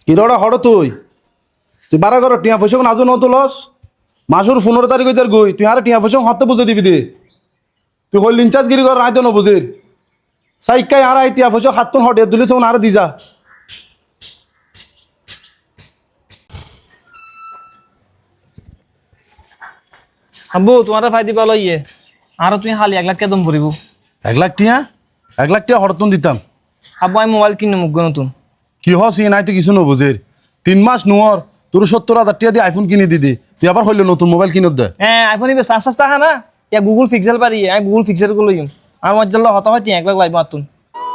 হিরোটা হড় তুই তুই বারা কর টিয়া পয়সা আজও নত লস মাসুর 15 তারিখ হইতে গই তুই আর টিয়া পয়সা হতে বুঝে দিবি দে তুই হল ইনচার্জ গিরি কর রাইতো ন বুঝির সাইকাই আর আই টিয়া পয়সা হাতন হটে দিলিস আর দি যা আব্বু তোমার ভাই দিবা লইয়ে আর তুমি হালি 1 লাখ কে দম ভরিব 1 লাখ টিয়া হরতন দিতাম আব্বু আমি মোবাইল কিনে মুখ নতুন কি হস নাই তো কিছু নবুঝের 3 মাস নুয়ার তোর 70,000 টাকা দিয়ে আইফোন কিনে দিদি তুই আবার হইল নতুন মোবাইল কিনত দে হ্যাঁ আইফোন ইবে সাস টাকা না ইয়া গুগল পিক্সেল পারি আমি গুগল পিক্সেল গুলো ইম আর মজ্জাল হত হয় 1 লাখ লাইব মাতুন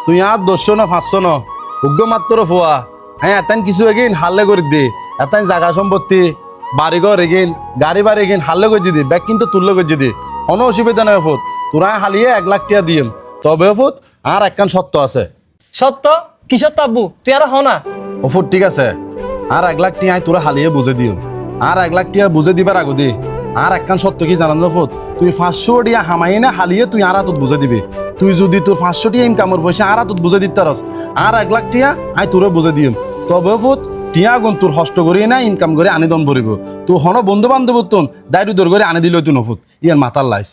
তুই আর 200 না 500 না উগ্র মাত্র ফোয়া হ্যাঁ এতান কিছু এগিন হাল্লে করে দে এতান জায়গা সম্পত্তি বাড়িঘর এগিন গাড়ি বাড়ি এগিন হাল্লে করে দি ব্যাগ কিন্তু তুললে করে দি কোনো অসুবিধা নাই ফুট তোরা হালিয়ে 1 লাখ টাকা দিম তবে ফুট আর একখান সত্য আছে সত্য কি সত্য আব্বু তুই আর হ না ও ফুট ঠিক আছে আর 1 লাখ টাকা তোরা হালিয়ে বুঝে দিও আর 1 লাখ টাকা বুঝে দিবার আগো দে আর একখান সত্য কি জানান ফুট তুই 500 টাকা হামাই না হালিয়ে তুই আর হাতত বুঝে দিবি তুই যদি তোর 500 টাকা ইনকামের পয়সা আর হাতত বুঝে দিতে পারস আর 1 লাখ টাকা আই তোরে বুঝে দিম তবে ফুট টিয়া গুণ তোর হষ্ট করি না ইনকাম করে আনি দম ভরিব তুই হন বন্ধু বান্ধব তোন দায়িত্ব দর করে আনি দিল তুই নফুত ইয়ার মাথার লাইস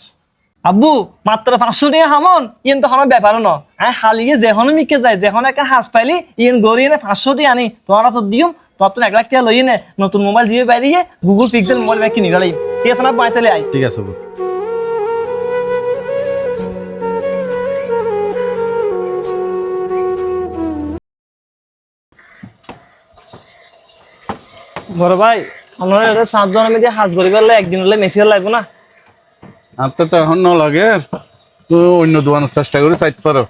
আব্বু মাত্র 500 টাকা হামন ইন তো কোনো ব্যাপার ন আমি হালিয়ে যেখন মিকে যায় যেখন একটা হাস পাইলি ইন গড়িয়ে নে 500 টাকা আনি তোমার তো দিম তোমার তো 1 লাখ টাকা লইয়ে নে নতুন মোবাইল দিয়ে বাইরে গুগল পিক্সেল মোবাইল ব্যাগ কিনে গেলাই ঠিক আছে না বাঁচালে আই ঠিক আছে ফুট বড় ভাই আমরা এটা 7 জন আমি দিয়ে হাজ করিবার লাই একদিন হলে মেসি লাগবো না আপনার তো এখন ন লাগে তুই অন্য দোকানের চেষ্টা করে চাইতে পারো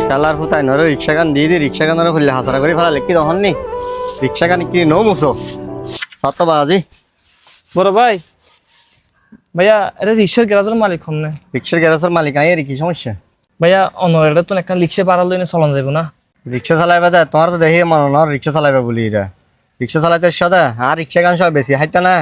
শালার ফুতাই নরে রিক্সা গান দিয়ে দি রিক্সা গান খুললে হাসারা করে ফেলা লেখি তখন নি রিক্সা গান কি নো মুসো সাত বাজি বড় ভাই ভাইয়া এটা রিক্সার গ্যারাজের মালিক হমনে রিক্সার গ্যারেজের মালিক আই কি সমস্যা ভাইয়া অনর এটা তো একটা রিক্সা পারার লইনে চলন যাইব না রিক্সা চালাইবা দে তোমার তো দেখি মানো না রিক্সা চালাইবা বলি এটা রিক্সা চালাইতে সদা আর রিক্সা গান সব বেশি হাইতা না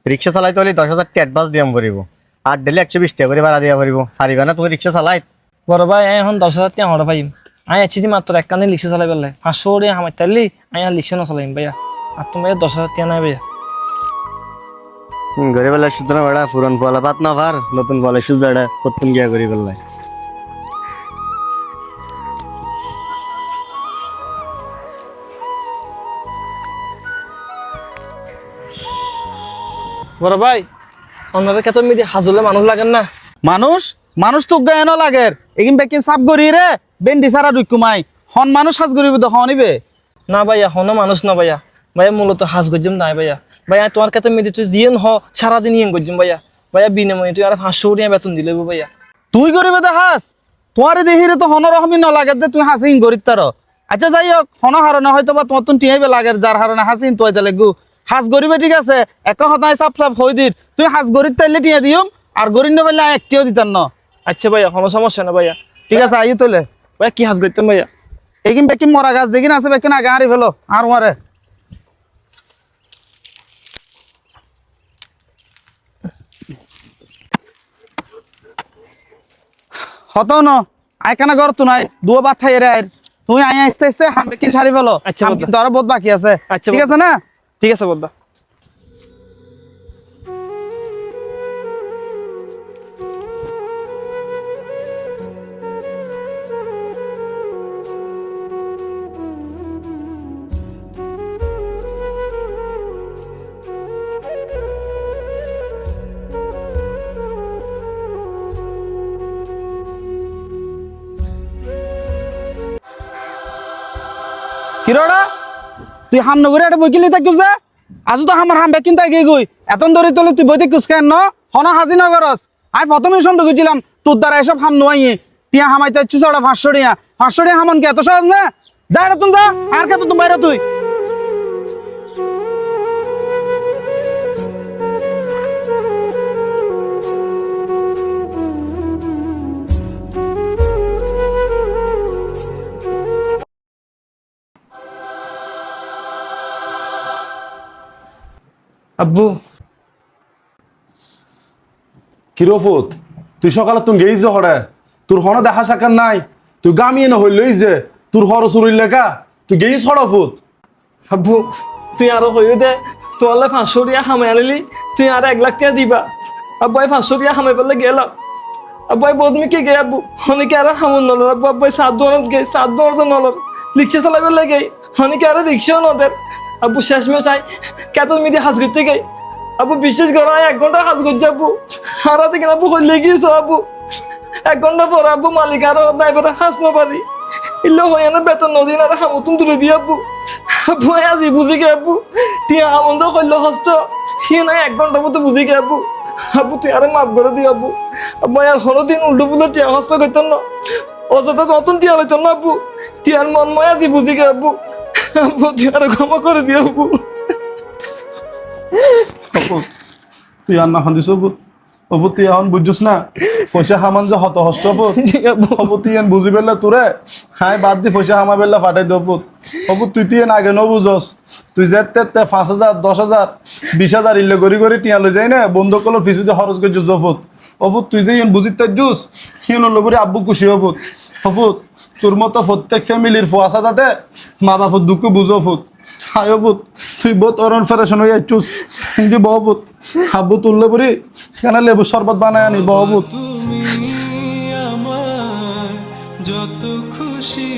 রিক্সা চালাইতে হলে 10,000 টাকা অ্যাডভান্স দিয়াম করিব আর ডেলি 120 টাকা করে ভাড়া দিয়া করিব সারিবা না তুমি রিক্সা চালাই বড় ভাই আমি এখন 10,000 টাকা হড়া পাইম আমি আছি মাত্র এক কানে রিক্সা চালাই পেলে 500 টাকা হামাই তাইলি আমি আর রিক্সা না চালাইম ভাইয়া আর তুমি 10,000 টাকা নাই ভাইয়া গরিব বেলা শুধু না বেড়া পুরন পোলা পাত না ভার নতুন বলে শুধু বেড়া কতক্ষণ গিয়া গরিব বেলায় বড় ভাই অন্যদের ক্ষেত্রে মিদি হাজলে মানুষ লাগেন না মানুষ মানুষ তো জ্ঞান লাগে এগিন বেকিন সাপ গরি রে বেন্ডি সারা দুকুমাই হন মানুষ হাজ গরিব তো হনিবে না ভাইয়া হনো মানুষ না ভাইয়া ভাইয়া মূলত হাজ গজ্জম নাই ভাইয়া ভাইয়া তোমার ক্ষেত্রে মিদি তুই জিয়েন হ সারাদিন ইয়েন গজ্জম ভাইয়া ভাইয়া বিনিময়ে তুই আর 500 টাকা বেতন দিলে ভাইয়া তুই গরিবে দে হাস তোমার দেহিরে তো হন রহমি ন লাগে দে তুই হাসিন গরিব তার আচ্ছা যাই হোক হন হারনে হয়তো বা তোমার তুন টিয়াইবে লাগে যার হারনে হাসিন তুই তাহলে গু হাস গরিবে ঠিক আছে এক হতায় সাপ সাপ হই দির তুই হাস গরিব তাইলে টিয়া দিম আর গরিব ন পাইলে একটিও দিতাম না আচ্ছা ভাইয়া কোনো সমস্যা না ভাইয়া ঠিক আছে আইও তোলে ভাইয়া কি হাজ করতাম ভাইয়া এগিন বেকিন মরা গাছ যেগিন আছে বেকিন আগে হারি ফেলো আর মারে হতো ন আইকানা ঘর তো নাই দুয়া বাত খাই রে তুই আই আস্তে আস্তে হাম বেকিন ছাড়ি ফেলো আচ্ছা, হাম কিন্তু আরো বহুত বাকি আছে আচ্ছা, ঠিক আছে না ঠিক আছে বদ্দা কিরোড়া তুই হাম নগরে একটা বই কিনলি থাকিস যে আজ তো আমার হাম বেকিন তাই গই এতন ধরে তোলে তুই বই দেখিস কেন ন হন হাজি নগরস আমি প্রথমে সন্দেহ করছিলাম তোর দ্বারা এসব হাম নোয়াই টিয়া হামাইতে ইচ্ছুস ওটা 500 টাকা 500 টাকা হামন কি এত সহজ না যা রে তুমি যা আর কে তো তুমি বাইরে তুই আব্বু কিরোফুত তুই সকালে তুমি গেইছ হড়ে তোর হন দেখা সাক্ষাৎ নাই তুই গামিয়ে না হইলই যে তোর খরচ উড়িল লেখা তুই গেই ছড়া ফুট আব্বু তুই আরো হইও দে তোয়ালে 500 টাকা হামাই আনিলি তুই আর 1 লাখ টাকা দিবা আব্বু 500 টাকা হামাই পেলে গেল আব্বু বদমি কে গে আব্বু অনেকে আর হামুন নলর আব্বু 7 দোকান গে 7 দোকান নলর রিক্সা চালাবে লাগে অনেকে আর রিক্সাও নদের আব্বু শেষ মে চাই কেত মিদি হাজ করতে গে আব্বু বিশেষ করে 1 ঘন্টা হাজ করতে আব্বু হারাতে কিনা আব্বু হইলে গিয়েছ আব্বু 1 ঘন্টা পর আব্বু মালিক আর ড্রাইভার হাস না পারি ইল্লো হয়ে না বেতন নদীন আর হামতুন দূরে দিয়ে আব্বু আব্বু আজি বুঝি গে আব্বু তুই আমন্দ কইলো হস্ত সে না 1 ঘন্টা মতো বুঝি গে আব্বু আব্বু তুই আরে মাফ করে দি আব্বু আব্বু আর হলো দিন উল্টো পুলো টিয়া হস্ত করতেন না অযথা নতুন টিয়া লইতেন না আব্বু টিয়ার মন ময় আজি বুঝি গে আব্বু আব্বু তুই আরে ক্ষমা করে দি আব্বু তুই আর না খান্দিস অবু তুই এখন বুঝছিস না পয়সা হামান যে হত হস্ত অবু তুই এন বুঝি পেলে তোরে হাই বাদ দি পয়সা হামা পেলে ফাটাই দেবো অবু তুই তুই এন আগে ন বুঝস তুই যেতে 5,000 10,000 20,000 ইল্লে গড়ি গড়ি টিয়া লই যাই না বন্ধ করলো ফিসে যে খরচ করে জফত অবু তুই যে এন বুঝিতে জুস সিন লগরে আব্বু খুশি হবো অবু তোর মতো প্রত্যেক ফ্যামিলির ফোয়াশা যাতে মা বাপর দুঃখ বুঝো ফুট হায় বুত তুই বহুত অরণ ফেরেশন হয়ে চুস হিন্দি বহুবুত হাব্বু তুললে পরি কেন লেবু শরবত বানায় আনি বহুবুত তুমি আমার যত খুশি